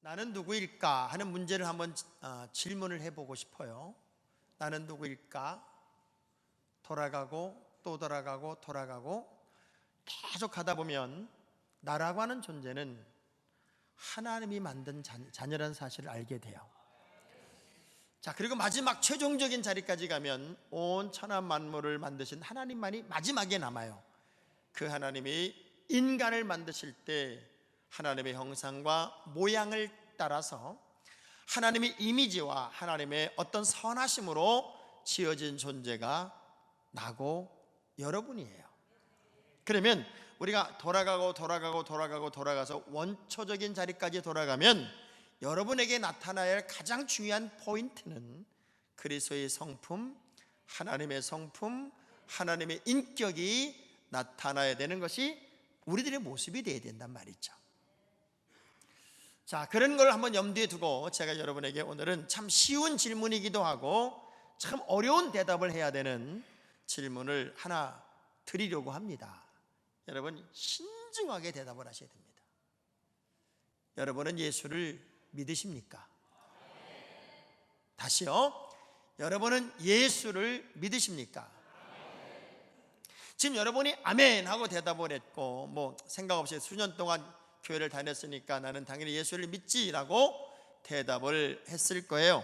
나는 누구일까 하는 문제를 한번 질문을 해보고 싶어요. 나는 누구일까? 돌아가고 또 돌아가고 계속 가다 보면 나라고 하는 존재는 하나님이 만든 자녀라는 사실을 알게 돼요. 자, 그리고 마지막 최종적인 자리까지 가면 온 천하 만물을 만드신 하나님만이 마지막에 남아요. 그 하나님이 인간을 만드실 때 하나님의 형상과 모양을 따라서 하나님의 이미지와 하나님의 어떤 선하심으로 지어진 존재가 나고 여러분이에요. 그러면 우리가 돌아가서 원초적인 자리까지 돌아가면 여러분에게 나타나야 할 가장 중요한 포인트는 그리스도의 성품, 하나님의 성품, 하나님의 인격이 나타나야 되는 것이 우리들의 모습이 되어야 된단 말이죠. 자, 그런 걸 한번 염두에 두고 제가 여러분에게 오늘은 참 쉬운 질문이기도 하고 참 어려운 대답을 해야 되는 질문을 하나 드리려고 합니다. 여러분 신중하게 대답을 하셔야 됩니다. 여러분은 예수를 믿으십니까? 다시요. 여러분은 예수를 믿으십니까? 지금 여러분이 아멘 하고 대답을 했고 생각 없이 수년 동안 교회를 다녔으니까 나는 당연히 예수를 믿지라고 대답을 했을 거예요.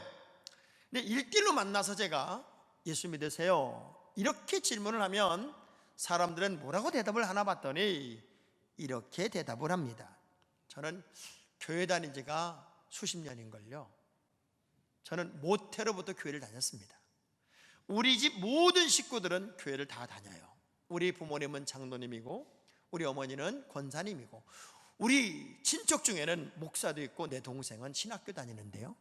근데 1대1로 만나서 제가 예수 믿으세요? 이렇게 질문을 하면 사람들은 뭐라고 대답을 하나 봤더니 이렇게 대답을 합니다. 저는 교회 다닌 지가 수십 년인걸요. 저는 모태로부터 교회를 다녔습니다. 우리 집 모든 식구들은 교회를 다 다녀요. 우리 부모님은 장로님이고 우리 어머니는 권사님이고 우리 친척 중에는 목사도 있고 내 동생은 신학교 다니는데요.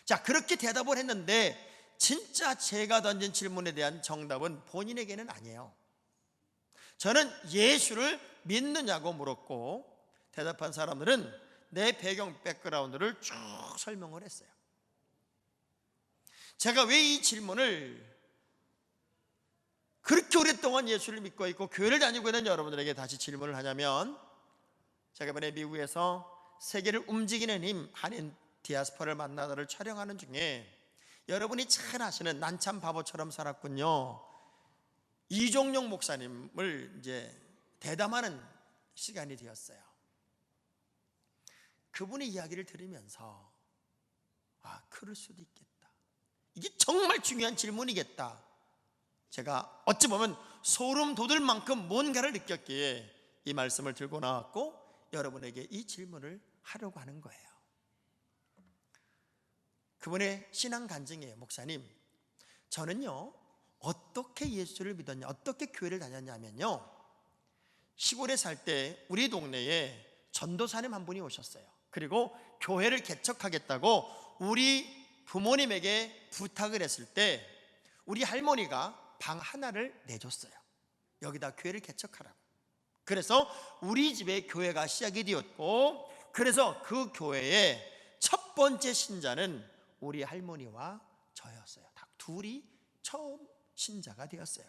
자, 그렇게 대답을 했는데 진짜 제가 던진 질문에 대한 정답은 본인에게는 아니에요. 저는 예수를 믿느냐고 물었고 대답한 사람들은 내 배경 백그라운드를 쭉 설명을 했어요. 제가 왜 이 질문을 그렇게 오랫동안 예수를 믿고 있고 교회를 다니고 있는 여러분들에게 다시 질문을 하냐면, 제가 이번에 미국에서 세계를 움직이는 힘 한인 디아스포라를 만나다를 촬영하는 중에 여러분이 잘 아시는 난 참 바보처럼 살았군요 이종용 목사님을 이제 대담하는 시간이 되었어요. 그분의 이야기를 들으면서 그럴 수도 있겠다, 이게 정말 중요한 질문이겠다, 제가 어찌 보면 소름 돋을 만큼 뭔가를 느꼈기에 이 말씀을 들고 나왔고 여러분에게 이 질문을 하려고 하는 거예요. 그분의 신앙 간증이에요. 목사님, 저는요 어떻게 예수를 믿었냐, 어떻게 교회를 다녔냐면요, 시골에 살 때 우리 동네에 전도사님 한 분이 오셨어요. 그리고 교회를 개척하겠다고 우리 부모님에게 부탁을 했을 때 우리 할머니가 방 하나를 내줬어요. 여기다 교회를 개척하라고. 그래서 우리 집에 교회가 시작이 되었고, 그래서 그 교회의 첫 번째 신자는 우리 할머니와 저였어요. 딱 둘이 처음 신자가 되었어요.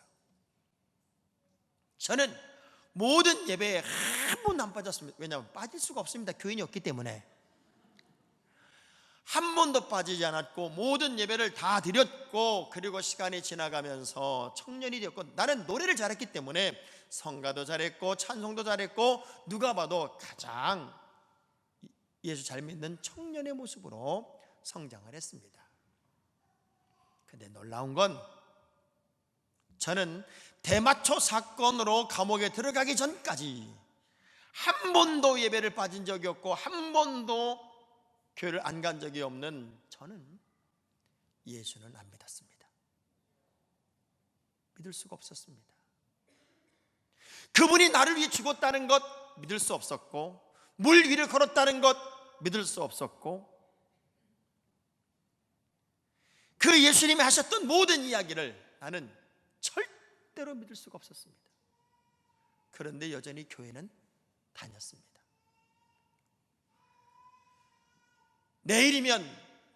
저는 모든 예배에 한 번도 안 빠졌습니다. 왜냐하면 빠질 수가 없습니다. 교인이 없기 때문에. 한 번도 빠지지 않았고 모든 예배를 다 드렸고, 그리고 시간이 지나가면서 청년이 되었고, 나는 노래를 잘했기 때문에 성가도 잘했고 찬송도 잘했고 누가 봐도 가장 예수 잘 믿는 청년의 모습으로 성장을 했습니다. 근데 놀라운 건 저는 대마초 사건으로 감옥에 들어가기 전까지 한 번도 예배를 빠진 적이 없고 한 번도 교회를 안 간 적이 없는 저는 예수는 안 믿었습니다. 믿을 수가 없었습니다. 그분이 나를 위해 죽었다는 것 믿을 수 없었고, 물 위를 걸었다는 것 믿을 수 없었고, 그 예수님이 하셨던 모든 이야기를 나는 절대로 믿을 수가 없었습니다. 그런데 여전히 교회는 다녔습니다. 내일이면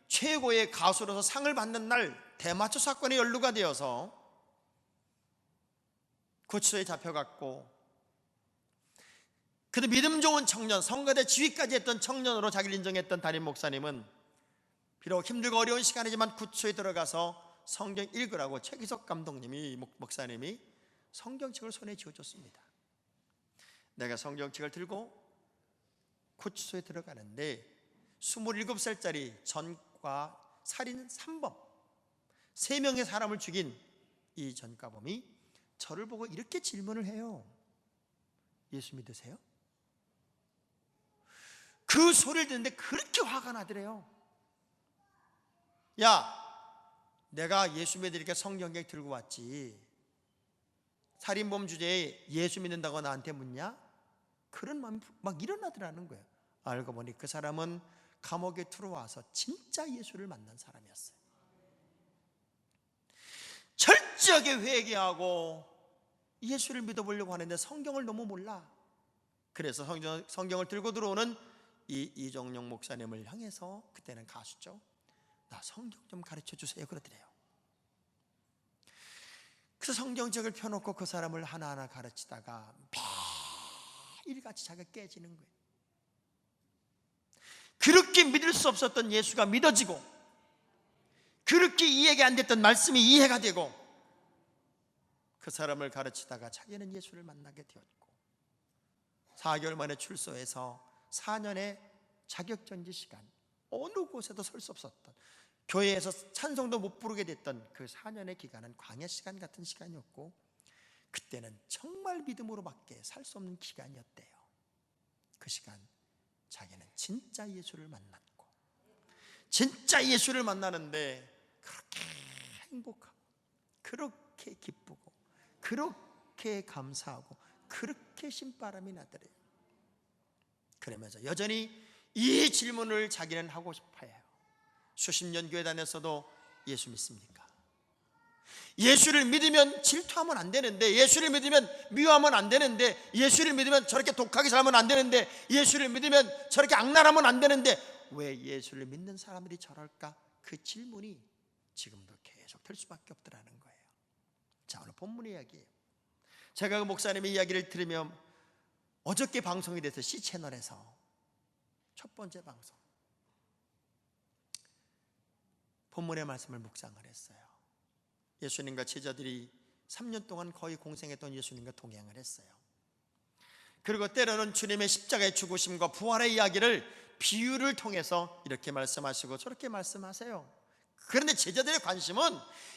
최고의 가수로서 상을 받는 날, 대마초 사건에 연루가 되어서 구치소에 잡혀갔고 그도 믿음 좋은 청년, 성가대 지휘까지 했던 청년으로 자기를 인정했던 담임 목사님은 비록 힘들고 어려운 시간이지만 구초에 들어가서 성경 읽으라고 최기석 감독님이, 목사님이 성경책을 손에 쥐어줬습니다. 내가 성경책을 들고 구초에 들어가는데 27살짜리 전과 살인 3범 3명의 사람을 죽인 이 전과범이 저를 보고 이렇게 질문을 해요. 예수 믿으세요? 그 소리를 듣는데 그렇게 화가 나더래요. 야, 내가 예수 믿으니까 성경책 들고 왔지, 살인범 주제에 예수 믿는다고 나한테 묻냐? 그런 마음이 막 일어나더라는 거예요. 알고 보니 그 사람은 감옥에 들어와서 진짜 예수를 만난 사람이었어요. 철저하게 회개하고 예수를 믿어보려고 하는데 성경을 너무 몰라. 그래서 성경을 들고 들어오는 이종용 목사님을 향해서, 그때는 가수죠, 나 성경 좀 가르쳐 주세요 그러더래요. 그래서 성경책을 펴놓고 그 사람을 하나하나 가르치다가 매일같이 자기가 깨지는 거예요. 그렇게 믿을 수 없었던 예수가 믿어지고, 그렇게 이해가 안 됐던 말씀이 이해가 되고, 그 사람을 가르치다가 자기는 예수를 만나게 되었고, 4개월 만에 출소해서 4년의 자격정지 시간, 어느 곳에도 설 수 없었던, 교회에서 찬송도 못 부르게 됐던 그 4년의 기간은 광야 시간 같은 시간이었고, 그때는 정말 믿음으로밖에 살 수 없는 기간이었대요. 그 시간 자기는 진짜 예수를 만났고, 진짜 예수를 만나는데 그렇게 행복하고, 그렇게 기쁘고, 그렇게 감사하고, 그렇게 신바람이 나더래요. 그러면서 여전히 이 질문을 자기는 하고 싶어해요. 수십 년 교회 다녔어도 예수 믿습니까? 예수를 믿으면 질투하면 안 되는데, 예수를 믿으면 미워하면 안 되는데, 예수를 믿으면 저렇게 독하게 살면 안 되는데, 예수를 믿으면 저렇게 악랄하면 안 되는데 왜 예수를 믿는 사람들이 저럴까? 그 질문이 지금도 계속 될 수밖에 없더라는 거예요. 자, 오늘 본문의 이야기예요. 제가 그 목사님의 이야기를 들으면 어저께 방송이 돼서 C채널에서 첫 번째 방송, 본문의 말씀을 묵상을 했어요. 예수님과 제자들이 3년 동안 거의 공생했던 예수님과 동행을 했어요. 그리고 때로는 주님의 십자가의 죽으심과 부활의 이야기를 비유를 통해서 이렇게 말씀하시고 저렇게 말씀하세요. 그런데 제자들의 관심은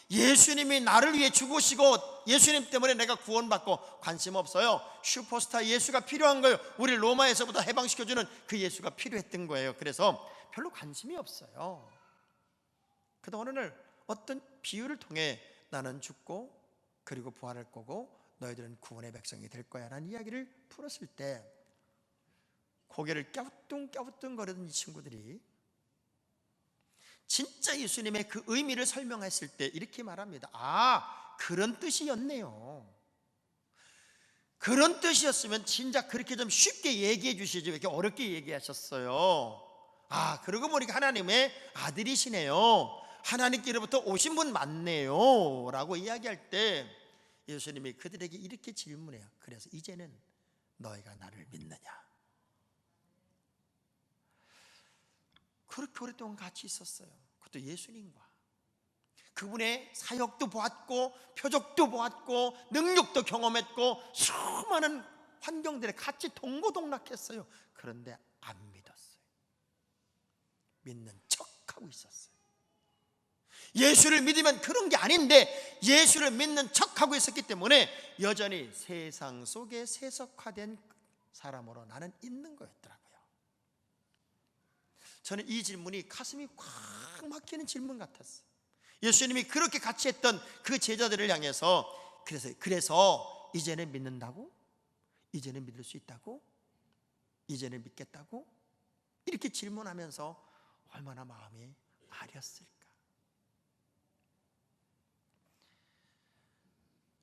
예수님이 나를 위해 죽으시고 예수님 때문에 내가 구원받고 관심 없어요. 슈퍼스타 예수가 필요한 거예요. 우리 로마에서부터 해방시켜주는 그 예수가 필요했던 거예요. 그래서 별로 관심이 없어요. 그러다 어느 날 어떤 비유를 통해 나는 죽고 그리고 부활할 거고 너희들은 구원의 백성이 될 거야 라는 이야기를 풀었을 때 고개를 깨우뚱깨우뚱 거리던 이 친구들이 진짜 예수님의 그 의미를 설명했을 때 이렇게 말합니다. 아, 그런 뜻이었네요. 그런 뜻이었으면 진짜 그렇게 좀 쉽게 얘기해 주시지 왜 이렇게 어렵게 얘기하셨어요? 아, 그러고 보니까 하나님의 아들이시네요. 하나님께로부터 오신 분 맞네요 라고 이야기할 때 예수님이 그들에게 이렇게 질문해요. 그래서 이제는 너희가 나를 믿느냐? 그렇게 오랫동안 같이 있었어요. 그것도 예수님과. 그분의 사역도 보았고 표적도 보았고 능력도 경험했고 수많은 환경들에 같이 동고동락했어요. 그런데 안 믿었어요. 믿는 척하고 있었어요. 예수를 믿으면 그런 게 아닌데 예수를 믿는 척하고 있었기 때문에 여전히 세상 속에 세속화된 사람으로 나는 있는 거였더라고요. 저는 이 질문이 가슴이 꽉 막히는 질문 같았어요. 예수님이 그렇게 같이 했던 그 제자들을 향해서 그래서 이제는 믿는다고? 이제는 믿을 수 있다고? 이제는 믿겠다고? 이렇게 질문하면서 얼마나 마음이 아렸을까.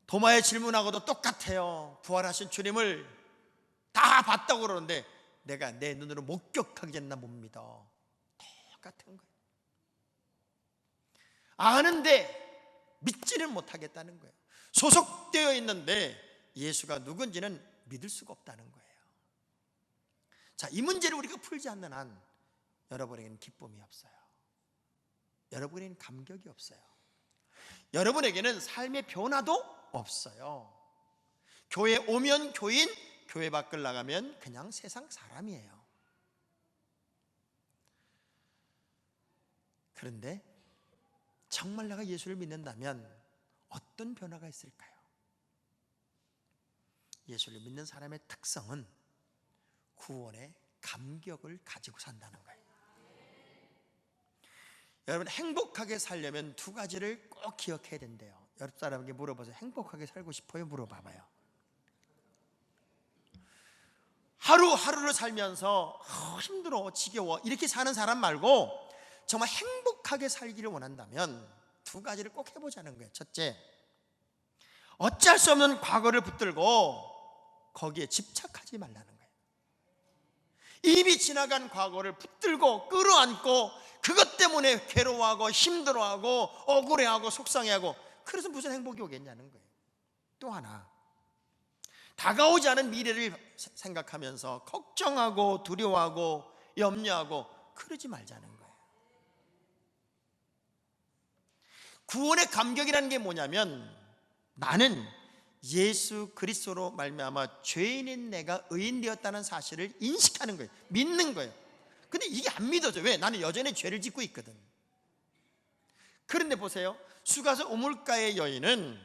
도마의 질문하고도 똑같아요. 부활하신 주님을 다 봤다고 그러는데 내가 내 눈으로 목격하겠나 못 믿어. 똑같은 거예요. 아는데 믿지는 못하겠다는 거예요. 소속되어 있는데 예수가 누군지는 믿을 수가 없다는 거예요. 자, 이 문제를 우리가 풀지 않는 한 여러분에게는 기쁨이 없어요. 여러분에게는 감격이 없어요. 여러분에게는 삶의 변화도 없어요. 교회 오면 교인, 교회 밖을 나가면 그냥 세상 사람이에요. 그런데 정말 내가 예수를 믿는다면 어떤 변화가 있을까요? 예수를 믿는 사람의 특성은 구원의 감격을 가지고 산다는 거예요. 여러분, 행복하게 살려면 두 가지를 꼭 기억해야 된대요. 옆 사람에게 물어보세요. 행복하게 살고 싶어요? 물어봐봐요. 하루하루를 살면서 힘들어, 지겨워 이렇게 사는 사람 말고 정말 행복하게 살기를 원한다면 두 가지를 꼭 해보자는 거예요. 첫째, 어쩔 수 없는 과거를 붙들고 거기에 집착하지 말라는 거예요. 이미 지나간 과거를 붙들고 끌어안고 그것 때문에 괴로워하고 힘들어하고 억울해하고 속상해하고, 그래서 무슨 행복이 오겠냐는 거예요. 또 하나, 다가오지 않은 미래를 생각하면서 걱정하고 두려워하고 염려하고 그러지 말자는 거예요. 구원의 감격이라는 게 뭐냐면, 나는 예수 그리스도로 말미암아 죄인인 내가 의인 되었다는 사실을 인식하는 거예요. 믿는 거예요. 근데 이게 안 믿어져. 왜? 나는 여전히 죄를 짓고 있거든. 그런데 보세요, 수가서 우물가의 여인은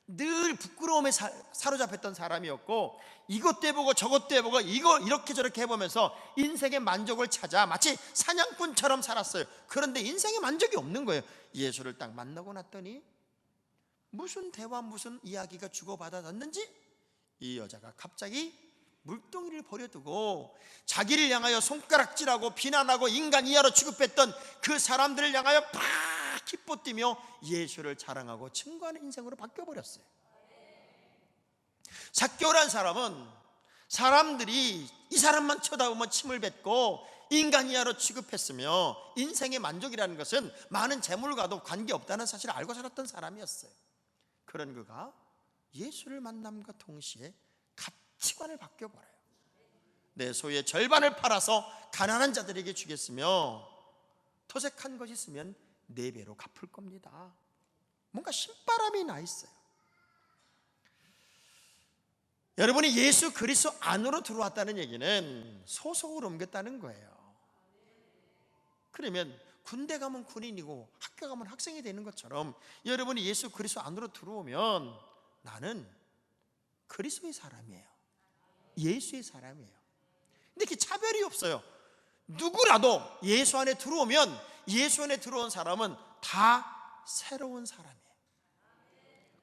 늘 부끄러움에 사로잡혔던 사람이었고, 이것도 해보고 저것도 해보고 이거 이렇게 저렇게 해보면서 인생의 만족을 찾아 마치 사냥꾼처럼 살았어요. 그런데 인생의 만족이 없는 거예요. 예수를 딱 만나고 났더니 무슨 대화, 무슨 이야기가 주고받아졌는지 이 여자가 갑자기 물동이를 버려두고 자기를 향하여 손가락질하고 비난하고 인간 이하로 취급했던 그 사람들을 향하여 팍 기뻐뛰며 예수를 자랑하고 증거하는 인생으로 바뀌어버렸어요. 삭개오라는 사람은 사람들이 이 사람만 쳐다보면 침을 뱉고 인간 이하로 취급했으며 인생의 만족이라는 것은 많은 재물과도 관계없다는 사실을 알고 살았던 사람이었어요. 그런 그가 예수를 만남과 동시에 가치관을 바뀌어버려요. 내 소유의 절반을 팔아서 가난한 자들에게 주겠으며 토색한 것이 있으면 4배로 갚을 겁니다. 뭔가 신바람이 나 있어요. 여러분이 예수 그리스도 안으로 들어왔다는 얘기는 소속을 옮겼다는 거예요. 그러면 군대 가면 군인이고 학교 가면 학생이 되는 것처럼 여러분이 예수 그리스도 안으로 들어오면 나는 그리스도의 사람이에요. 예수의 사람이에요. 근데 이렇게 차별이 없어요. 누구라도 예수 안에 들어오면, 예수 안에 들어온 사람은 다 새로운 사람이에요.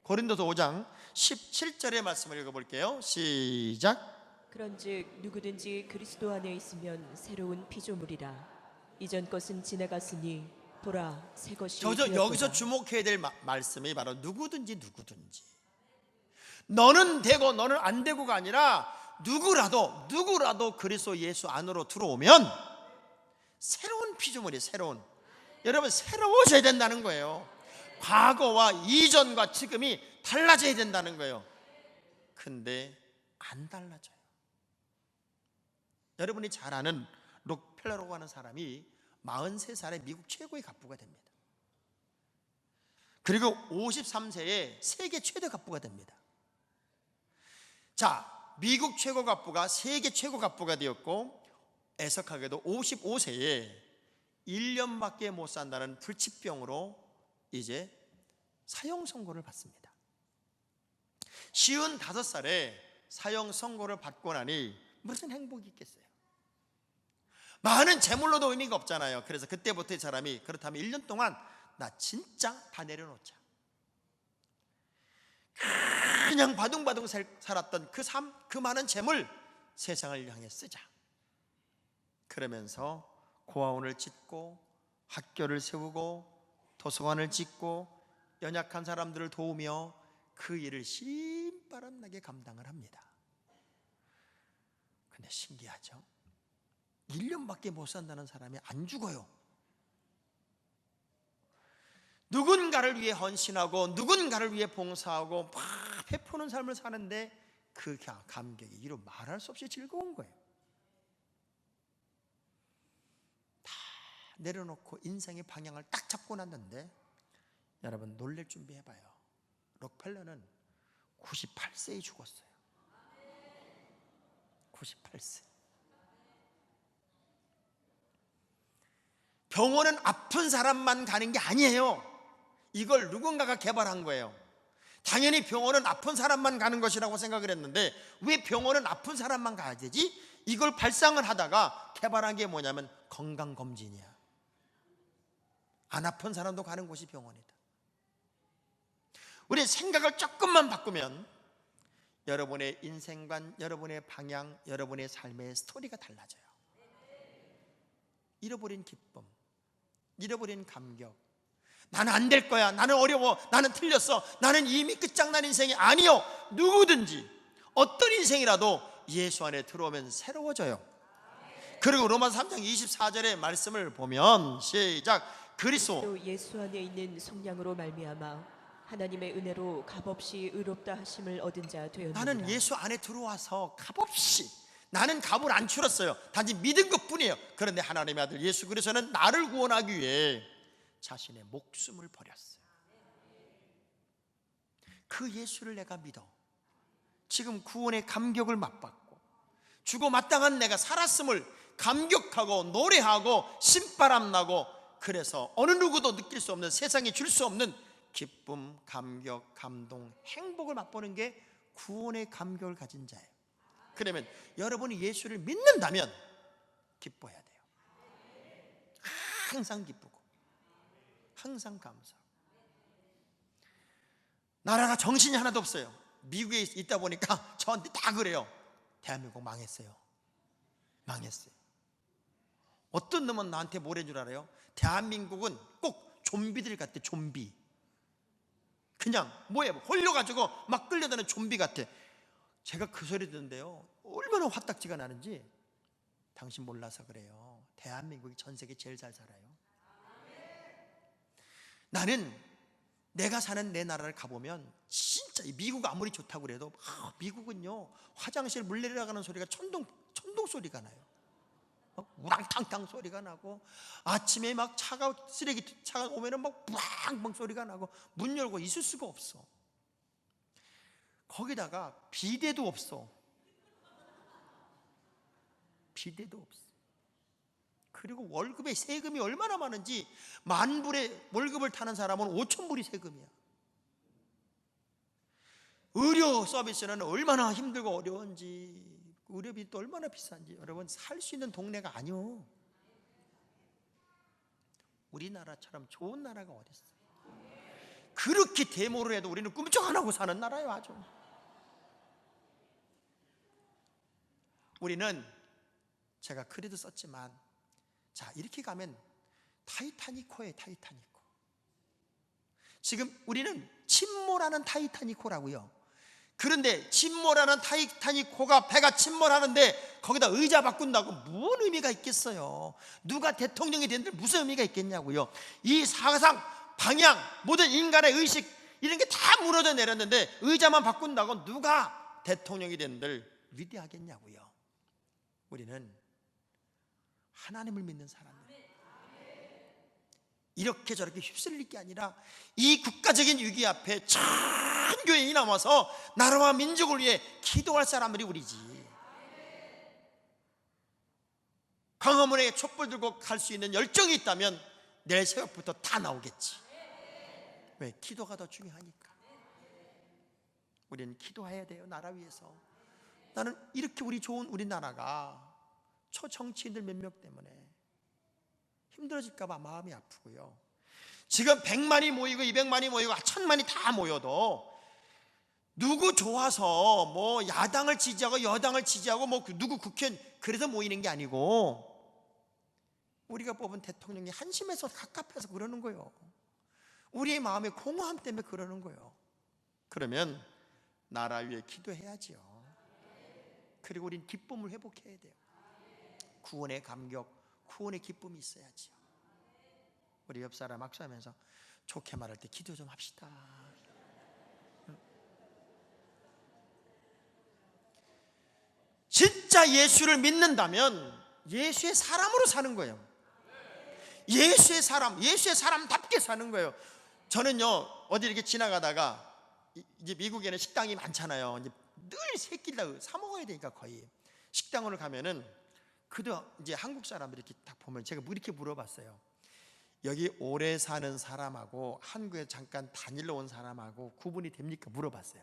고린도서 5장 17절의 말씀을 읽어볼게요. 시작. 그런즉 누구든지 그리스도 안에 있으면 새로운 피조물이라. 이전 것은 지나갔으니 보라 새 것이 되었도다. 여기서 주목해야 될 말씀이 바로 누구든지. 너는 되고 너는 안 되고가 아니라 누구라도 그리스도 예수 안으로 들어오면 새로운 피조물이, 여러분 새로워져야 된다는 거예요. 과거와 이전과 지금이 달라져야 된다는 거예요. 근데 안 달라져요. 여러분이 잘 아는 록펠러라고 하는 사람이 43살에 미국 최고의 갑부가 됩니다. 그리고 53세에 세계 최대 갑부가 됩니다. 자, 미국 최고 갑부가 세계 최고 갑부가 되었고, 애석하게도 55세에 1년밖에 못 산다는 불치병으로 이제 사형 선고를 받습니다. 55살에 사형 선고를 받고 나니 무슨 행복이 있겠어요? 많은 재물로도 의미가 없잖아요. 그래서 그때부터 이 사람이, 그렇다면 1년 동안 나 진짜 다 내려놓자, 그냥 바둥바둥 살았던 그 삶, 그 많은 재물 세상을 향해 쓰자. 그러면서 고아원을 짓고 학교를 세우고 도서관을 짓고 연약한 사람들을 도우며 그 일을 신바람나게 감당을 합니다. 근데 신기하죠? 1년밖에 못 산다는 사람이 안 죽어요. 누군가를 위해 헌신하고 누군가를 위해 봉사하고 막 베푸는 삶을 사는데 그 감격이 이루 말할 수 없이 즐거운 거예요. 내려놓고 인생의 방향을 딱 잡고 났는데, 여러분 놀랄 준비해봐요. 록펠러는 98세에 죽었어요. 98세. 병원은 아픈 사람만 가는 게 아니에요. 이걸 누군가가 개발한 거예요. 당연히 병원은 아픈 사람만 가는 것이라고 생각을 했는데, 왜 병원은 아픈 사람만 가야 되지? 이걸 발상을 하다가 개발한 게 뭐냐면 건강검진이야. 안 아픈 사람도 가는 곳이 병원이다. 우리 생각을 조금만 바꾸면 여러분의 인생관, 여러분의 방향, 여러분의 삶의 스토리가 달라져요. 잃어버린 기쁨, 잃어버린 감격, 나는 안 될 거야, 나는 어려워, 나는 틀렸어, 나는 이미 끝장난 인생이 아니요. 누구든지 어떤 인생이라도 예수 안에 들어오면 새로워져요. 그리고 로마서 3장 24절의 말씀을 보면, 시작. 그리스도 예수 안에 있는 속량으로 말미암아 하나님의 은혜로 값없이 의롭다 하심을 얻은 자 되었느니라. 나는 예수 안에 들어와서 값없이, 나는 값을 안 치렀어요. 단지 믿은 것뿐이에요. 그런데 하나님의 아들 예수 그리스도는 나를 구원하기 위해 자신의 목숨을 버렸어요. 그 예수를 내가 믿어 지금 구원의 감격을 맛봤고, 죽어 마땅한 내가 살았음을 감격하고 노래하고 신바람 나고, 그래서 어느 누구도 느낄 수 없는, 세상에 줄 수 없는 기쁨, 감격, 감동, 행복을 맛보는 게 구원의 감격을 가진 자예요. 그러면 여러분이 예수를 믿는다면 기뻐해야 돼요. 항상 기쁘고 항상 감사하고. 나라가 정신이 하나도 없어요. 미국에 있다 보니까 저한테 다 그래요. 대한민국 망했어요. 망했어요. 어떤 놈은 나한테 뭐라는 줄 알아요? 대한민국은 꼭 좀비들 같아. 좀비. 그냥 뭐예요? 홀려가지고 막 끌려다니는 좀비 같아. 제가 그 소리 듣는데요, 얼마나 화딱지가 나는지. 당신 몰라서 그래요. 대한민국이 전 세계 제일 잘 살아요. 나는 내가 사는 내 나라를 가보면 진짜 미국 아무리 좋다고 그래도 미국은요, 화장실 물 내려가는 소리가 천둥 소리가 나요. 우랑탕탕 소리가 나고, 아침에 막 차가 오면은 막 빵빵 소리가 나고, 문 열고 있을 수가 없어. 거기다가 비데도 없어. 비데도 없어. 그리고 월급에 세금이 얼마나 많은지, 10,000불의 월급을 타는 사람은 5,000불이 세금이야. 의료 서비스는 얼마나 힘들고 어려운지, 의료비도 얼마나 비싼지. 여러분, 살 수 있는 동네가 아니요. 우리나라처럼 좋은 나라가 어디 있어요? 그렇게 데모를 해도 우리는 꿈쩍 안 하고 사는 나라예요. 아주. 우리는, 제가 글에도 썼지만, 자, 이렇게 가면 타이타니코예요. 타이타니코. 지금 우리는 침몰하는 타이타니코라고요. 그런데 침몰하는 타이타니코가, 배가 침몰하는데 거기다 의자 바꾼다고 무슨 의미가 있겠어요? 누가 대통령이 되는데 무슨 의미가 있겠냐고요. 이 사상, 방향, 모든 인간의 의식, 이런 게 다 무너져 내렸는데 의자만 바꾼다고 누가 대통령이 된들 위대하겠냐고요. 우리는 하나님을 믿는 사람들, 이렇게 저렇게 휩쓸릴 게 아니라 이 국가적인 위기 앞에 전 교회인이 남아서 나라와 민족을 위해 기도할 사람들이 우리지. 광화문에 촛불 들고 갈 수 있는 열정이 있다면 내일 새벽부터 다 나오겠지. 왜? 기도가 더 중요하니까. 우리는 기도해야 돼요. 나라 위해서. 나는 이렇게 우리 좋은 우리나라가 초정치인들 몇 명 때문에 힘들어질까 봐 마음이 아프고요. 지금 100만이 모이고 200만이 모이고 1000만이 다 모여도 누구 좋아서 뭐 야당을 지지하고 여당을 지지하고 뭐 누구 국회의원 그래서 모이는 게 아니고, 우리가 뽑은 대통령이 한심해서 갑갑해서 그러는 거예요. 우리의 마음의 공허함 때문에 그러는 거예요. 그러면 나라 위에 기도해야지요. 그리고 우린 기쁨을 회복해야 돼요. 구원의 감격, 구원의 기쁨이 있어야지요. 우리 옆 사람 악수하면서 좋게 말할 때 기도 좀 합시다. 진짜 예수를 믿는다면 예수의 사람으로 사는 거예요. 예수의 사람답게 사는 거예요. 저는요, 어디 이렇게 지나가다가, 이제 미국에는 식당이 많잖아요. 이제 늘 새끼를 다 사 먹어야 되니까 거의. 식당을 가면은, 그도 이제 한국 사람들 이렇게 딱 보면 제가 이렇게 물어봤어요. 여기 오래 사는 사람하고 한국에 잠깐 다니러 온 사람하고 구분이 됩니까? 물어봤어요.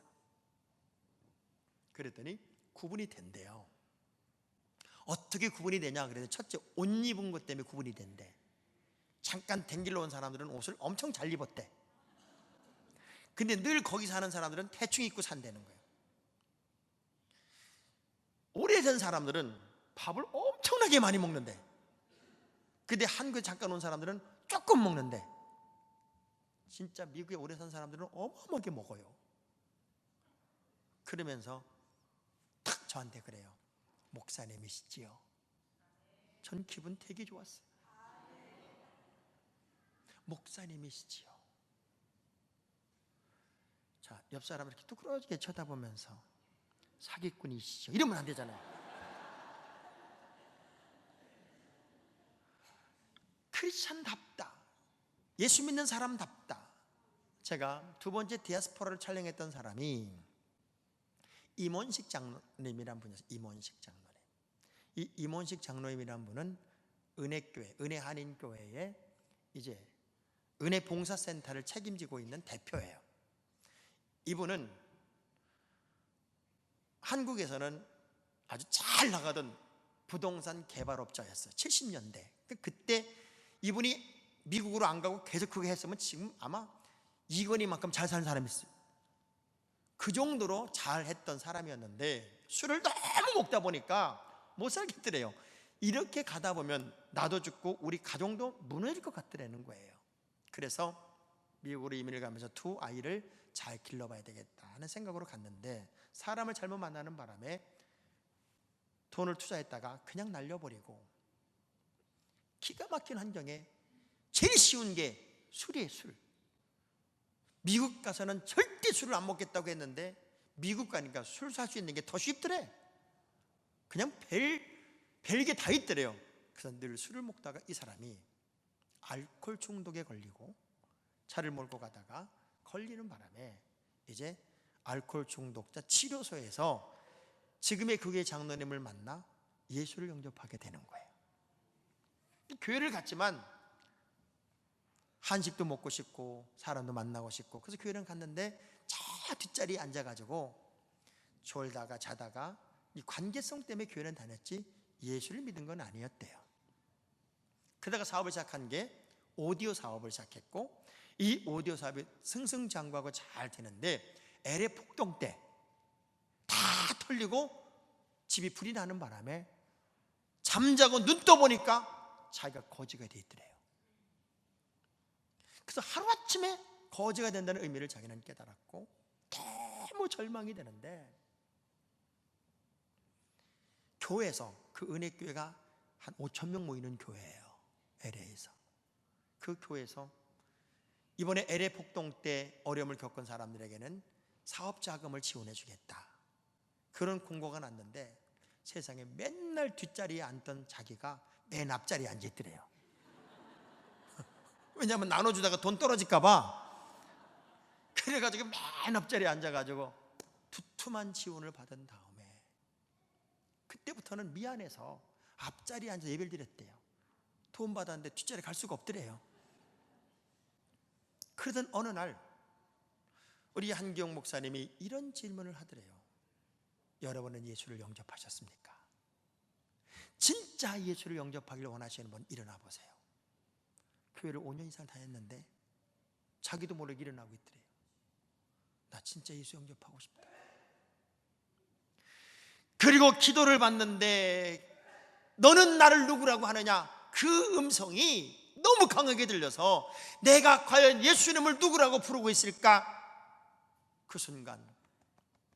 그랬더니 구분이 된대요. 어떻게 구분이 되냐 그래서 첫째, 옷 입은 것 때문에 구분이 된대. 잠깐 댕길러 온 사람들은 옷을 엄청 잘 입었대. 근데 늘 거기 사는 사람들은 대충 입고 산다는 거예요. 오래된 사람들은 밥을 엄청나게 많이 먹는데, 근데 한국에 잠깐 온 사람들은 조금 먹는데, 진짜 미국에 오래 산 사람들은 어마어마하게 먹어요. 그러면서 탁 저한테 그래요. 목사님이시지요? 전 기분 되게 좋았어요. 목사님이시지요? 자, 옆 사람을 이렇게 뚜그러지게 쳐다보면서 사기꾼이시죠? 이러면 안 되잖아요. 크리스찬답다, 예수 믿는 사람답다. 제가 두 번째 디아스포라를 촬영했던 사람이 임원식 장로님이란 분이었어요. 임원식 장로님. 이 임원식 장로님이란 분은 은혜교회, 은혜한인교회에 이제 은혜봉사센터를 책임지고 있는 대표예요. 이분은 한국에서는 아주 잘 나가던 부동산 개발업자였어요. 70년대. 그때 이분이 미국으로 안 가고 계속 그거 했으면 지금 아마 이건희만큼 잘 사는 사람이 있어요. 그 정도로 잘했던 사람이었는데 술을 너무 먹다 보니까 못 살겠더래요. 이렇게 가다 보면 나도 죽고 우리 가정도 무너질 것 같더라는 거예요. 그래서 미국으로 이민을 가면서 두 아이를 잘 길러봐야 되겠다 하는 생각으로 갔는데, 사람을 잘못 만나는 바람에 돈을 투자했다가 그냥 날려버리고, 기가 막힌 환경에 제일 쉬운 게 술이에요. 술. 미국 가서는 절대 술을 안 먹겠다고 했는데 미국 가니까 술 살 수 있는 게 더 쉽더래. 그냥 별게 다 있더래요. 그래서 늘 술을 먹다가 이 사람이 알코올 중독에 걸리고 차를 몰고 가다가 걸리는 바람에 이제 알코올 중독자 치료소에서 지금의 교회 장로님을 만나 예수를 영접하게 되는 거예요. 교회를 갔지만 한식도 먹고 싶고 사람도 만나고 싶고, 그래서 교회를 갔는데 저 뒷자리에 앉아가지고 졸다가 자다가 이 관계성 때문에 교회는 다녔지 예수를 믿은 건 아니었대요. 그러다가 사업을 시작한 게 오디오 사업을 시작했고, 이 오디오 사업이 승승장구하고 잘 되는데 LA 폭동 때 다 털리고 집이 불이 나는 바람에 잠자고 눈 떠보니까 자기가 거지가 돼 있더래요. 그래서 하루아침에 거지가 된다는 의미를 자기는 깨달았고 너무 절망이 되는데, 교회에서, 그 은혜교회가 한 5,000명 모이는 교회예요, LA에서. 그 교회에서 이번에 LA 폭동 때 어려움을 겪은 사람들에게는 사업 자금을 지원해 주겠다, 그런 공고가 났는데 세상에 맨날 뒷자리에 앉던 자기가 맨 앞자리에 앉아있더래요. 왜냐하면 나눠주다가 돈 떨어질까 봐. 그래가지고 맨 앞자리에 앉아가지고 두툼한 지원을 받은 다음에 그때부터는 미안해서 앞자리에 앉아 예배를 드렸대요. 돈 받았는데 뒷자리에 갈 수가 없더래요. 그러던 어느 날 우리 한기영 목사님이 이런 질문을 하더래요. 여러분은 예수를 영접하셨습니까? 진짜 예수를 영접하기를 원하시는 분 일어나 보세요. 교회를 5년 이상 다녔는데 자기도 모르게 일어나고 있더래요. 나 진짜 예수 영접하고 싶다. 그리고 기도를 받는데 너는 나를 누구라고 하느냐, 그 음성이 너무 강하게 들려서 내가 과연 예수님을 누구라고 부르고 있을까? 그 순간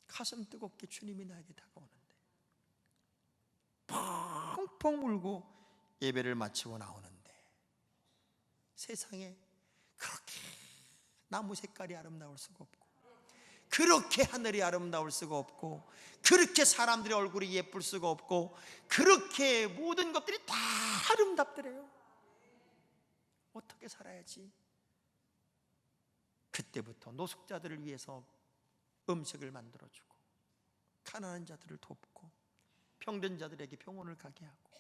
가슴 뜨겁게 주님이 나에게 다가오는데 펑펑 울고 예배를 마치고 나오는데, 세상에 그렇게 나무 색깔이 아름다울 수가 없고, 그렇게 하늘이 아름다울 수가 없고, 그렇게 사람들의 얼굴이 예쁠 수가 없고, 그렇게 모든 것들이 다 아름답더래요. 어떻게 살아야지? 그때부터 노숙자들을 위해서 음식을 만들어주고, 가난한 자들을 돕고, 병든 자들에게 병원을 가게 하고,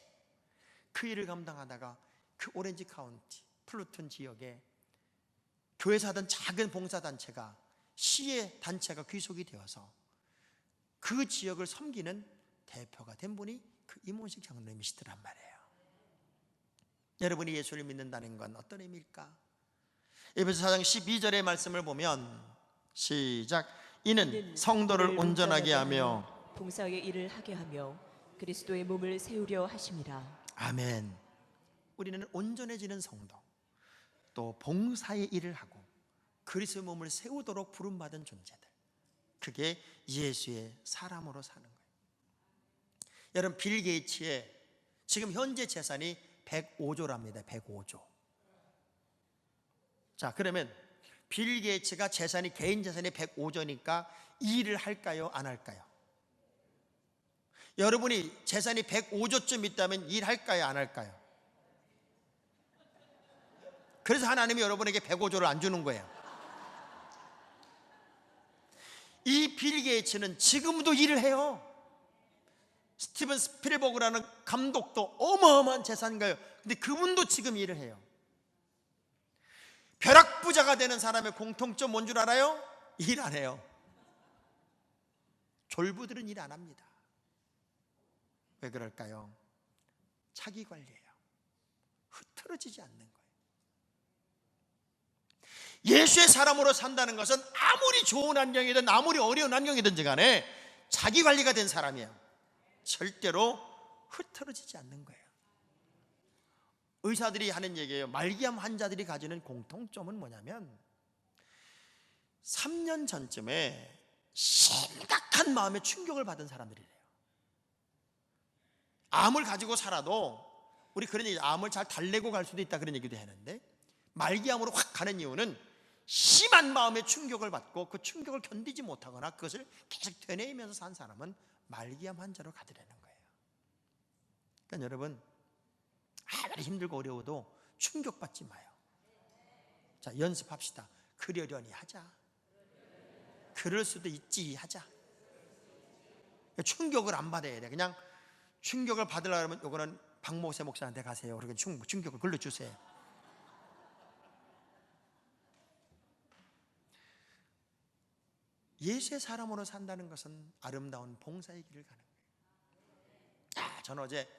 그 일을 감당하다가 그 오렌지 카운티 플루턴 지역에 교회에서 하던 작은 봉사단체가, 시의 단체가 귀속이 되어서 그 지역을 섬기는 대표가 된 분이 그 임원식 장로님이시더란 말이에요. 여러분이 예수를 믿는다는 건 어떤 의미일까? 에베소 4장 12절의 말씀을 보면, 시작. 이는 성도를 온전하게 하며 봉사의 일을 하게 하며 그리스도의 몸을 세우려 하심이라. 아멘. 우리는 온전해지는 성도, 또 봉사의 일을 하고 그리스도의 몸을 세우도록 부름받은 존재들, 그게 예수의 사람으로 사는 거예요. 여러분, 빌 게이츠의 지금 현재 재산이 105조랍니다. 105조. 자, 그러면 빌 게이츠가 재산이, 개인 재산이 105조니까 이 일을 할까요? 안 할까요? 여러분이 재산이 105조쯤 있다면 일할까요? 안 할까요? 그래서 하나님이 여러분에게 105조를 안 주는 거예요. 이 빌 게이츠는 지금도 일을 해요. 스티븐 스필버그라는 감독도 어마어마한 재산가요. 근데 그분도 지금 일을 해요. 벼락부자가 되는 사람의 공통점 뭔 줄 알아요? 일 안 해요. 졸부들은 일 안 합니다. 왜 그럴까요? 자기 관리예요. 흐트러지지 않는 거예요. 예수의 사람으로 산다는 것은 아무리 좋은 환경이든 아무리 어려운 환경이든지 간에 자기 관리가 된 사람이에요. 절대로 흐트러지지 않는 거예요. 의사들이 하는 얘기예요. 말기암 환자들이 가지는 공통점은 뭐냐면 3년 전쯤에 심각한 마음의 충격을 받은 사람들이래요. 암을 가지고 살아도, 우리 그런 얘기, 암을 잘 달래고 갈 수도 있다 그런 얘기도 하는데, 말기암으로 확 가는 이유는 심한 마음의 충격을 받고 그 충격을 견디지 못하거나 그것을 계속 되뇌이면서 산 사람은 말기암 환자로 가더라는 거예요. 그러니까 여러분, 아무리 힘들고 어려워도 충격받지 마요. 자, 연습합시다. 그러려니 하자. 그럴 수도 있지 하자. 충격을 안 받아야 돼. 그냥 충격을 받으려면 요거는 박모세 목사한테 가세요. 그리고 충격을 글로 주세요. 예수의 사람으로 산다는 것은 아름다운 봉사의 길을 가는 거예요. 저는 어제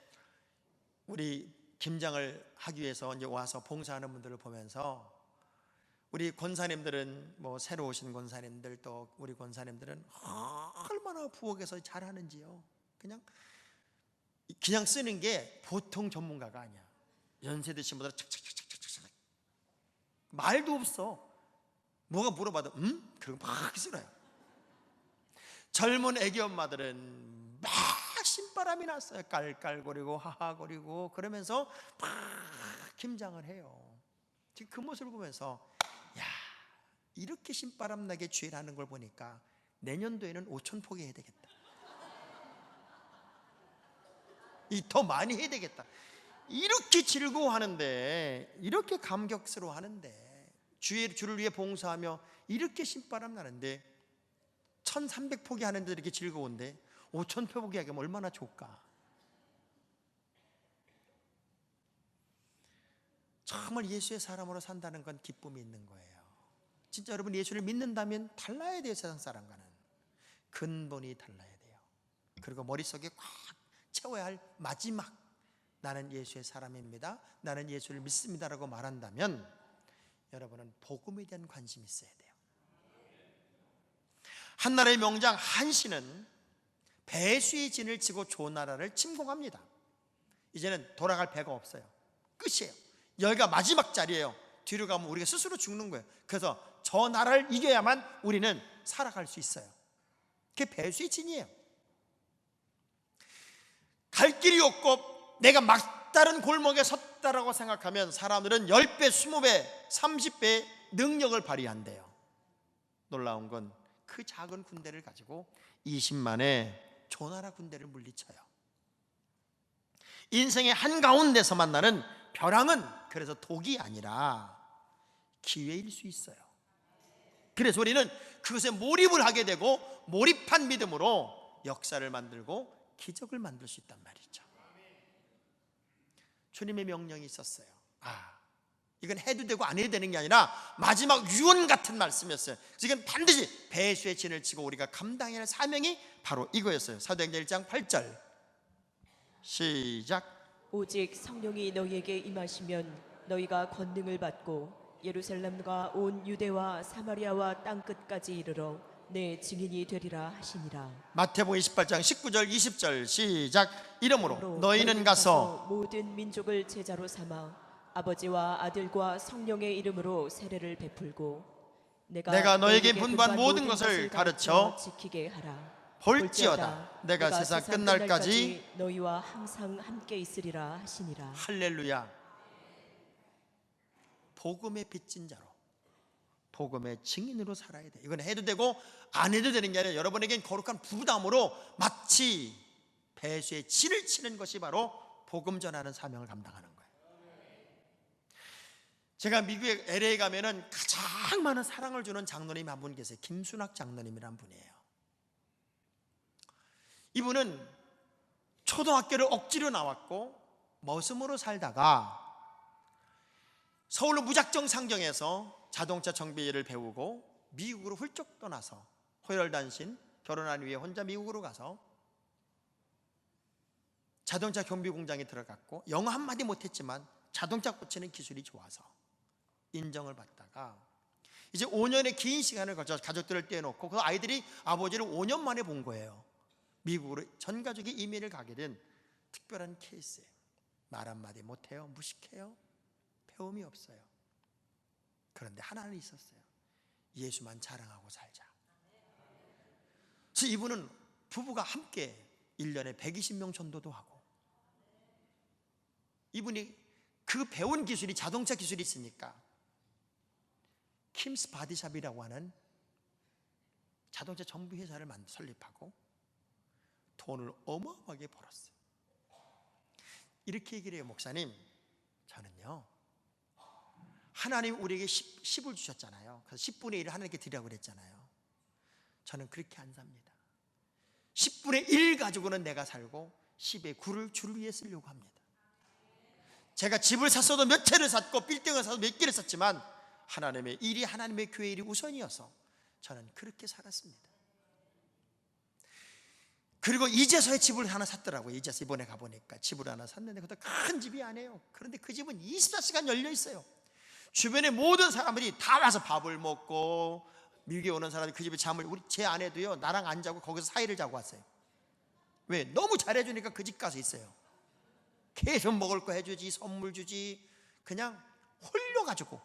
우리 김장을 하기 위해서 이제 와서 봉사하는 분들을 보면서, 우리 권사님들은 뭐 새로 오신 권사님들, 또 우리 권사님들은 얼마나 부엌에서 잘하는지요. 그냥 쓰는 게 보통 전문가가 아니야. 연세 드신 분들은 착착착착착착 말도 없어. 뭐가 물어봐도 그러고 막 쓰어요. 젊은 애기 엄마들은 막 신바람이 났어요. 깔깔거리고 하하거리고 그러면서 막 김장을 해요. 지금 그 모습을 보면서, 야, 이렇게 신바람 나게 주일 하는 걸 보니까 내년도에는 5,000포기 해야 되겠다. 더 많이 해야 되겠다. 이렇게 즐거워하는데, 이렇게 감격스러워하는데, 주를 위해 봉사하며 이렇게 신바람 나는데 1,300포기 하는데 이렇게 즐거운데 5,000포기 하면 얼마나 좋을까. 정말 예수의 사람으로 산다는 건 기쁨이 있는 거예요. 진짜 여러분, 예수를 믿는다면 달라야 돼요. 세상 사람과는 근본이 달라야 돼요. 그리고 머릿속에 꽉 채워야 할 마지막, 나는 예수의 사람입니다, 나는 예수를 믿습니다라고 말한다면 여러분은 복음에 대한 관심이 있어야 돼요. 한나라의 명장 한씨는 배수의 진을 치고 조나라를 침공합니다. 이제는 돌아갈 배가 없어요. 끝이에요. 여기가 마지막 자리예요. 뒤로 가면 우리가 스스로 죽는 거예요. 그래서 저 나라를 이겨야만 우리는 살아갈 수 있어요. 그게 배수의 진이에요. 갈 길이 없고 내가 막다른 골목에 섰다라고 생각하면 사람들은 10배, 20배, 30배의 능력을 발휘한대요. 놀라운 건 그 작은 군대를 가지고 20만의 조나라 군대를 물리쳐요. 인생의 한가운데서 만나는 벼랑은 그래서 독이 아니라 기회일 수 있어요. 그래서 우리는 그것에 몰입을 하게 되고 몰입한 믿음으로 역사를 만들고 기적을 만들 수 있단 말이죠. 주님의 명령이 있었어요. 이건 해도 되고 안 해도 되는 게 아니라 마지막 유언 같은 말씀이었어요. 그래서 이건 반드시 배수의 진을 치고 우리가 감당해야 할 사명이 바로 이거였어요. 사도행전 1장 8절 시작. 오직 성령이 너희에게 임하시면 너희가 권능을 받고 예루살렘과 온 유대와 사마리아와 땅 끝까지 이르러 내 증인이 되리라 하시니라. 마태복음 28장 19절 20절 시작. 이러므로 너희는 가서 모든 민족을 제자로 삼아 아버지와 아들과 성령의 이름으로 세례를 베풀고 내가 너에게 분부한 모든 것을 가르쳐 지키게 하라. 볼지어다 내가 세상 끝날까지 너희와 항상 함께 있으리라 하시니라. 할렐루야. 복음의 빚진 자로, 복음의 증인으로 살아야 돼. 이건 해도 되고 안 해도 되는 게 아니라 여러분에겐 거룩한 부담으로 마치 배수의 진을 치는 것이 바로 복음 전하는 사명을 감당하는 거예요. 제가 미국의 LA 가면은 가장 많은 사랑을 주는 장로님이 한 분 계세요. 김순학 장로님이란 분이에요. 이분은 초등학교를 억지로 나왔고 머슴으로 살다가 서울로 무작정 상경해서 자동차 정비를 배우고 미국으로 훌쩍 떠나서 호열단신 결혼한 후에 혼자 미국으로 가서 자동차 경비 공장에 들어갔고 영어 한마디 못했지만 자동차 고치는 기술이 좋아서 인정을 받다가 이제 5년의 긴 시간을 거쳐 가족들을 떼어놓고 그 아이들이 아버지를 5년 만에 본 거예요. 미국으로 전 가족이 이민을 가게 된 특별한 케이스예요. 말 한마디 못해요. 무식해요. 배움이 없어요. 그런데 하나는 있었어요. 예수만 자랑하고 살자. 그래서 이분은 부부가 함께 1년에 120명 전도도 하고, 이분이 그 배운 기술이 자동차 기술이 있으니까 킴스 바디샵이라고 하는 자동차 정비 회사를 설립하고 돈을 어마어마하게 벌었어요. 이렇게 얘기를 해요. 목사님, 저는요 하나님 우리에게 10을 주셨잖아요. 그래서 10분의 1을 하나님께 드리라고 그랬잖아요. 저는 그렇게 안 삽니다. 10분의 1 가지고는 내가 살고 10의 9를 주를 위해 쓰려고 합니다. 제가 집을 샀어도 몇 채를 샀고 빌딩을 사서 몇 개를 샀지만 하나님의 일이, 하나님의 교회 일이 우선이어서 저는 그렇게 살았습니다. 그리고 이제서야 집을 하나 샀더라고요. 이제서 이번에 가보니까 집을 하나 샀는데 그것도 큰 집이 아니에요. 그런데 그 집은 24시간 열려 있어요. 주변에 모든 사람들이 다 와서 밥을 먹고, 미국에 오는 사람이 그 집에 잠을, 제 아내도요 나랑 안 자고 거기서 4일을 자고 왔어요. 왜? 너무 잘해주니까 그 집 가서 있어요. 계속 먹을 거 해주지, 선물 주지, 그냥 홀려가지고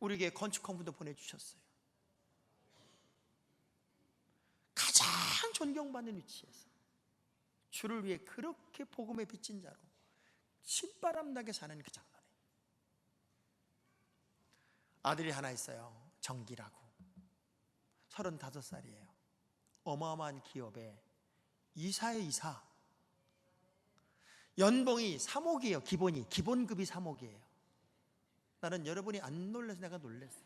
우리에게 건축헌분도 보내주셨어요. 가장 존경받는 위치에서 주를 위해 그렇게 복음에 빚진 자로 신바람 나게 사는 그 장로님. 아들이 하나 있어요. 정기라고. 35살이에요. 어마어마한 기업에 이사예요. 이사. 연봉이 3억이에요. 기본급이 3억이에요. 나는 여러분이 안 놀라서 내가 놀랐어요.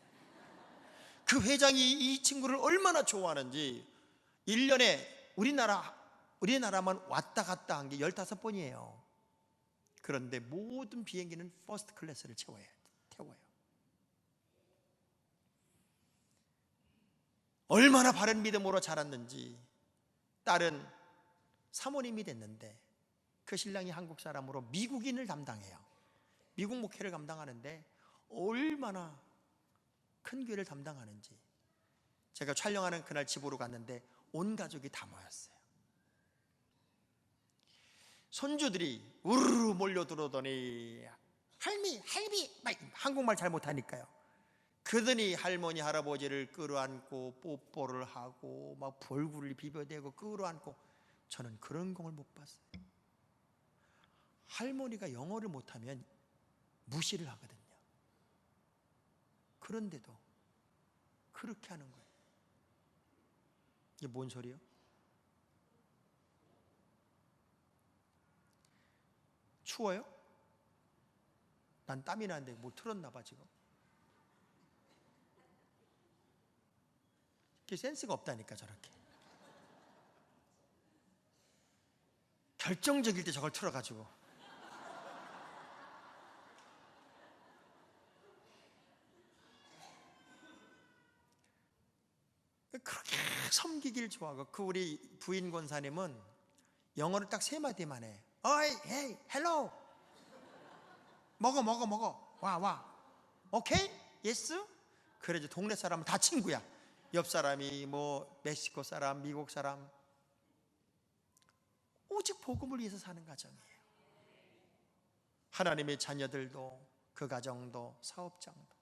그 회장이 이 친구를 얼마나 좋아하는지 1년에 우리나라만 왔다 갔다 한 게 15번이에요. 그런데 모든 비행기는 퍼스트 클래스를 태워요. 얼마나 바른 믿음으로 자랐는지. 딸은 사모님이 됐는데 그 신랑이 한국 사람으로 미국인을 담당해요. 미국 목회를 감당하는데 얼마나 큰 교회를 담당하는지. 제가 촬영하는 그날 집으로 갔는데 온 가족이 다 모였어요. 손주들이 우르르 몰려들어오더니 할미 막 한국말 잘 못하니까요. 그러더니 할머니 할아버지를 끌어안고 뽀뽀를 하고 막 볼구를 비벼대고 끌어안고. 저는 그런 공을 못 봤어요. 할머니가 영어를 못하면 무시를 하거든요. 그런데도 그렇게 하는 거예요. 이게 뭔 소리예요? 추워요? 난 땀이 나는데 뭐 틀었나 봐 지금. 이게 센스가 없다니까 저렇게. 결정적일 때 저걸 틀어가지고. 그렇게 섬기길 좋아하고, 그 우리 부인 권사님은 영어를 딱 3마디만 해. 어이, 헤이, 헬로. 먹어. 와. 오케이? 예스? 그래도 동네 사람은 다 친구야. 옆 사람이 뭐 멕시코 사람, 미국 사람. 오직 복음을 위해서 사는 가정이에요. 하나님의 자녀들도, 그 가정도, 사업장도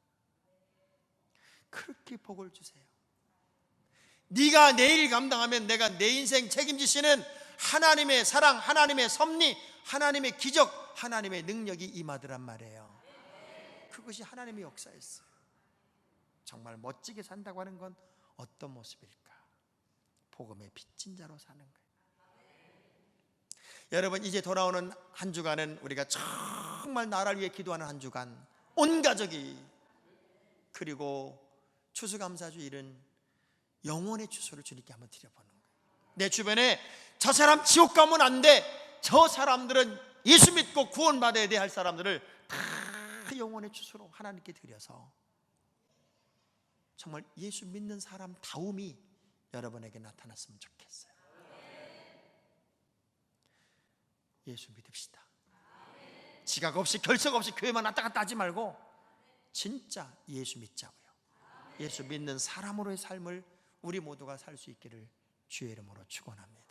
그렇게 복을 주세요. 네가 내일 감당하면 내가 내 인생 책임지시는 하나님의 사랑, 하나님의 섭리, 하나님의 기적, 하나님의 능력이 임하더란 말이에요. 그것이 하나님의 역사였어요. 정말 멋지게 산다고 하는 건 어떤 모습일까? 복음의 빚진 자로 사는 거예요. 여러분, 이제 돌아오는 한 주간은 우리가 정말 나라를 위해 기도하는 한 주간, 온 가족이, 그리고 추수감사주일은 영혼의 추수를 주님께 한번 드려보는 거예요. 내 주변에 저 사람 지옥 가면 안 돼, 저 사람들은 예수 믿고 구원받아야 돼 할 사람들을 다 영혼의 추수로 하나님께 드려서 정말 예수 믿는 사람 다움이 여러분에게 나타났으면 좋겠어요. 예수 믿읍시다. 지각 없이 결석 없이 교회만 왔다 갔다 하지 말고 진짜 예수 믿자고요. 예수 믿는 사람으로의 삶을 우리 모두가 살 수 있기를 주의 이름으로 축원합니다.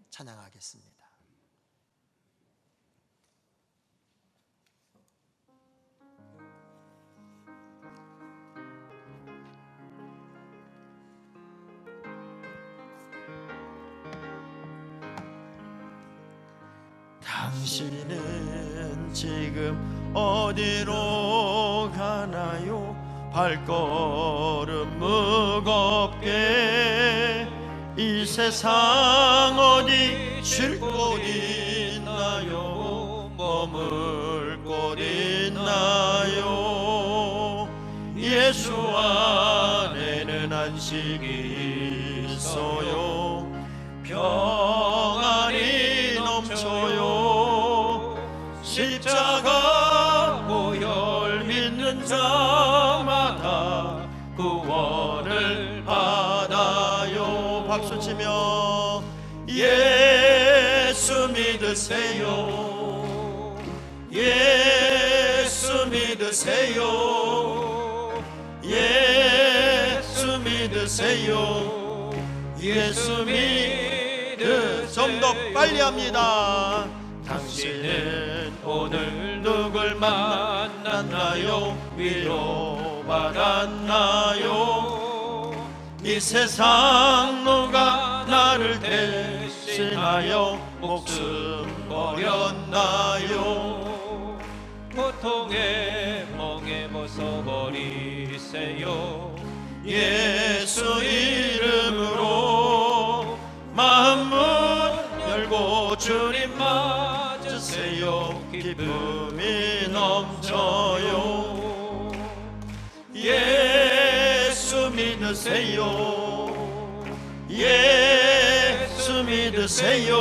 찬양하겠습니다. 당신은 지금 어디로 가나요? 발걸음 무겁게 이 세상 어디 쉴 곳 있나요? 머물 곳 있나요? 예수 안에는 안식이 있어요. 평안이 넘쳐요. 십자가 보혈 믿는 자마다 구원을 받아요. 박수치며 예수 믿으세요. 예수 믿으세요. 예수 믿으세요. 예수 믿으세요. 좀 더 빨리 합니다. 당신은 오늘 누굴 만났나요? 위로받았나요? 이 세상 누가 나를 대신하여 목숨 버렸나요? 고통의 멍에 벗어버리세요. 예수 이름으로 마음 문 열고 주님 맞으세요. 기쁨이 넘쳐요. 예수 믿으세요. 예수 믿으세요.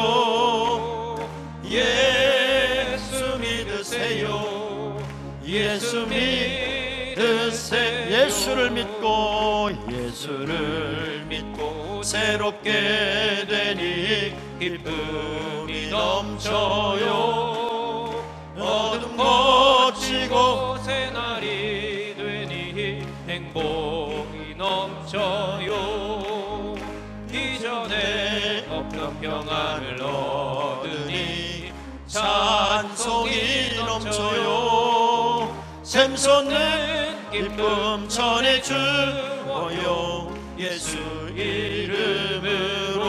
예수 믿으세요. 예수 믿으세요. 예수를 믿고 예수를 믿고 새롭게 되니 기쁨이 넘쳐요. 어둠 거치고 새날이 되니 행복이 넘쳐요. 이전에 없던 평안을 얻으니 찬송이 넘쳐요. 샘솟는 기쁨 전해주어요. 예수 이름으로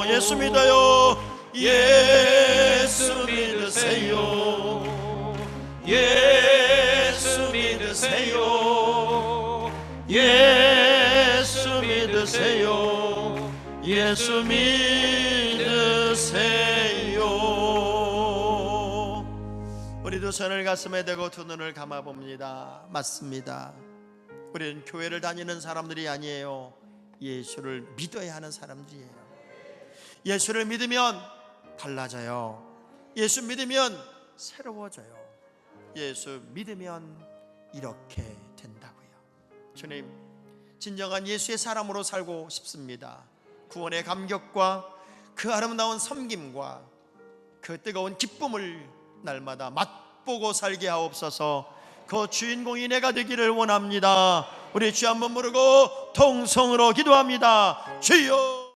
예수 믿어요. 예수 믿으세요. 예수 믿으세요. 예수 믿으세요. 예수 믿으세요. 우리 두 손을 가슴에 대고 두 눈을 감아봅니다. 맞습니다. 우리는 교회를 다니는 사람들이 아니에요. 예수를 믿어야 하는 사람들이에요. 예수를 믿으면 달라져요. 예수 믿으면 새로워져요. 예수 믿으면 이렇게 된다고요. 주님, 진정한 예수의 사람으로 살고 싶습니다. 구원의 감격과 그 아름다운 섬김과 그 뜨거운 기쁨을 날마다 맛보고 살게 하옵소서. 그 주인공이 내가 되기를 원합니다. 우리 주 한번 부르고 통성으로 기도합니다. 주여.